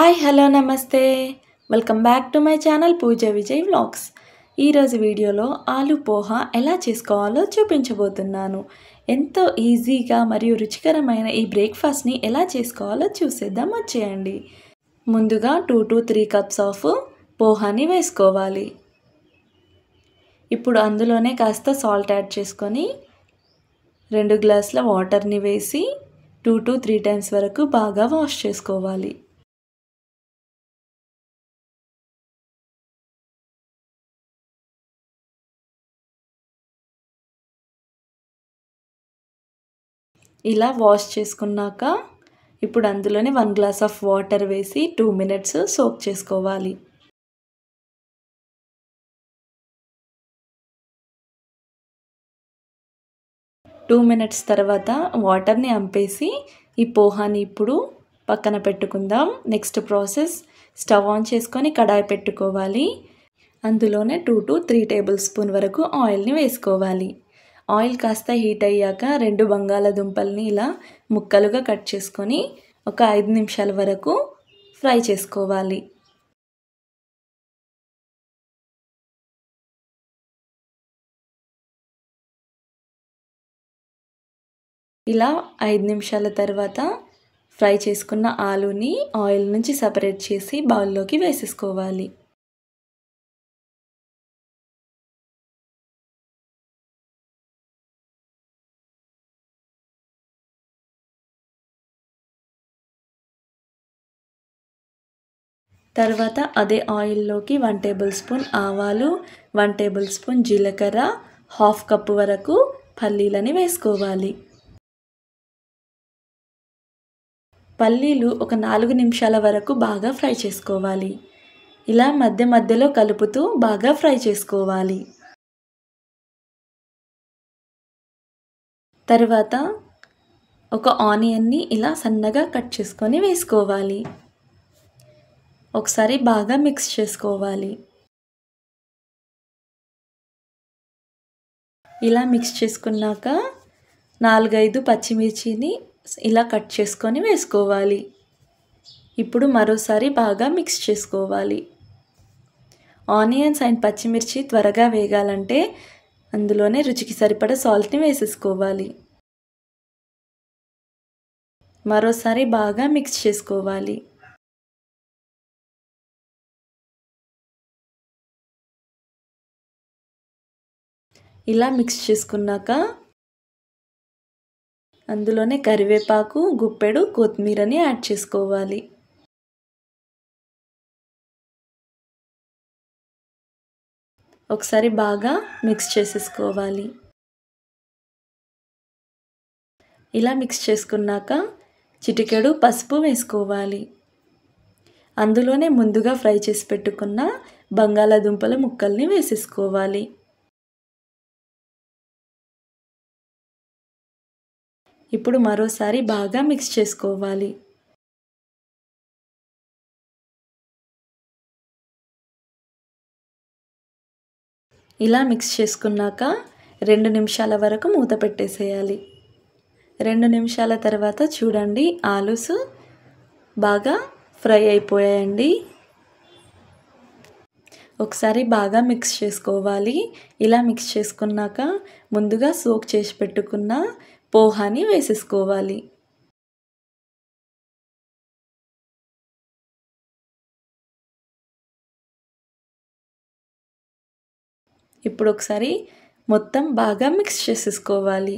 Hi hello నమస్తే welcome back to my channel Pooja Vijay vlogs. ఈరోజు వీడియోలో ఆలు పోహా ఎలా చేసుకోవాలో చూపించబోతున్నాను. ఎంతో ఈజీగా మరియు రుచికరమైన ఈ బ్రేక్ఫాస్ట్ని ఎలా చేసుకోవాలో చూసేద్దాం, వచ్చేయండి. ముందుగా 2 to 3 cups ఆఫ్ పోహాని వేసుకోవాలి. ఇప్పుడు అందులోనే కాస్త సాల్ట్ యాడ్ చేసుకొని 2 గ్లాసుల వాటర్ని వేసి 2 to 3 times వరకు బాగా వాష్ చేసుకోవాలి. ఇలా వాష్ చేసుకున్నాక ఇప్పుడు అందులోనే 1 గ్లాస్ ఆఫ్ వాటర్ వేసి 2 minutes సోక్ చేసుకోవాలి. టూ మినిట్స్ తర్వాత వాటర్ని అంపేసి ఈ పోహాని ఇప్పుడు పక్కన పెట్టుకుందాం. నెక్స్ట్ ప్రాసెస్, స్టవ్ ఆన్ చేసుకొని కడాయి పెట్టుకోవాలి. అందులోనే 2 to 3 tablespoon వరకు ఆయిల్ని వేసుకోవాలి. ఆయిల్ కాస్త హీట్ అయ్యాక 2 బంగాళాదుంపల్ని ఇలా ముక్కలుగా కట్ చేసుకొని ఒక 5 నిమిషాల వరకు ఫ్రై చేసుకోవాలి. ఇలా 5 నిమిషాల తర్వాత ఫ్రై చేసుకున్న ఆలూని ఆయిల్ నుంచి సపరేట్ చేసి బౌల్లోకి వేసేసుకోవాలి. తర్వాత అదే ఆయిల్లోకి 1 tablespoon ఆవాలు, 1 tablespoon జీలకర్ర, 1/2 cup వరకు పల్లీలని వేసుకోవాలి. పల్లీలు ఒక 4 నిమిషాల వరకు బాగా ఫ్రై చేసుకోవాలి. ఇలా మధ్య మధ్యలో కలుపుతూ బాగా ఫ్రై చేసుకోవాలి. తర్వాత ఒక ఆనియన్ని ఇలా సన్నగా కట్ చేసుకొని వేసుకోవాలి. ఒకసారి బాగా మిక్స్ చేసుకోవాలి. ఇలా మిక్స్ చేసుకున్నాక 4-5 పచ్చిమిర్చిని ఇలా కట్ చేసుకొని వేసుకోవాలి. ఇప్పుడు మరోసారి బాగా మిక్స్ చేసుకోవాలి. ఆనియన్స్ అండ్ పచ్చిమిర్చి త్వరగా వేగాలంటే అందులోనే రుచికి సరిపడా సాల్ట్ని వేసేసుకోవాలి. మరోసారి బాగా మిక్స్ చేసుకోవాలి. ఇలా మిక్స్ చేసుకున్నాక అందులోనే కరివేపాకు, గుప్పెడు కొత్తిమీరని యాడ్ చేసుకోవాలి. ఒకసారి బాగా మిక్స్ చేసేసుకోవాలి. ఇలా మిక్స్ చేసుకున్నాక చిటికెడు పసుపు వేసుకోవాలి. అందులోనే ముందుగా ఫ్రై చేసి పెట్టుకున్న బంగాళాదుంపల ముక్కల్ని వేసేసుకోవాలి. ఇప్పుడు మరోసారి బాగా మిక్స్ చేసుకోవాలి. ఇలా మిక్స్ చేసుకున్నాక 2 నిమిషాల వరకు మూత పెట్టేసేయాలి. 2 నిమిషాల తర్వాత చూడండి, ఆలూస్ బాగా ఫ్రై అయిపోయాయండి. ఒకసారి బాగా మిక్స్ చేసుకోవాలి. ఇలా మిక్స్ చేసుకున్నాక ముందుగా సోక్ చేసి పెట్టుకున్న పోహాని వేసేసుకోవాలి. ఇప్పుడు ఒకసారి మొత్తం బాగా మిక్స్ చేసేసుకోవాలి.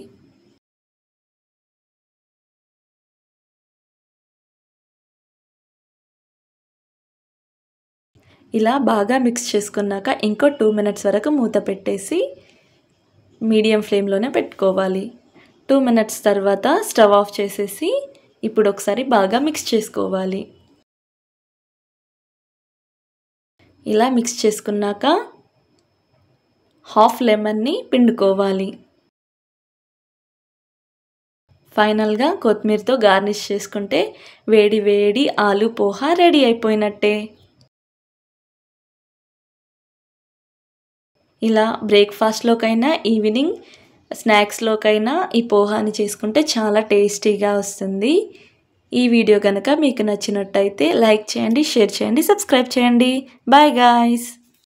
ఇలా బాగా మిక్స్ చేసుకున్నాక ఇంకో 2 minutes వరకు మూత పెట్టేసి మీడియం ఫ్లేమ్లోనే పెట్టుకోవాలి. 2 minutes తర్వాత స్టవ్ ఆఫ్ చేసేసి ఇప్పుడు ఒకసారి బాగా మిక్స్ చేసుకోవాలి. ఇలా మిక్స్ చేసుకున్నాక హాఫ్ లెమన్ని పిండుకోవాలి. ఫైనల్గా కొత్తిమీరతో గార్నిష్ చేసుకుంటే వేడి వేడి ఆలు పోహా రెడీ అయిపోయినట్టే. ఇలా బ్రేక్ఫాస్ట్లోకైనా ఈవినింగ్ స్నాక్స్లోకైనా ఈ పోహాని చేసుకుంటే చాలా టేస్టీగా వస్తుంది. ఈ వీడియో కనుక మీకు నచ్చినట్టయితే లైక్ చేయండి, షేర్ చేయండి, సబ్స్క్రైబ్ చేయండి. Bye guys.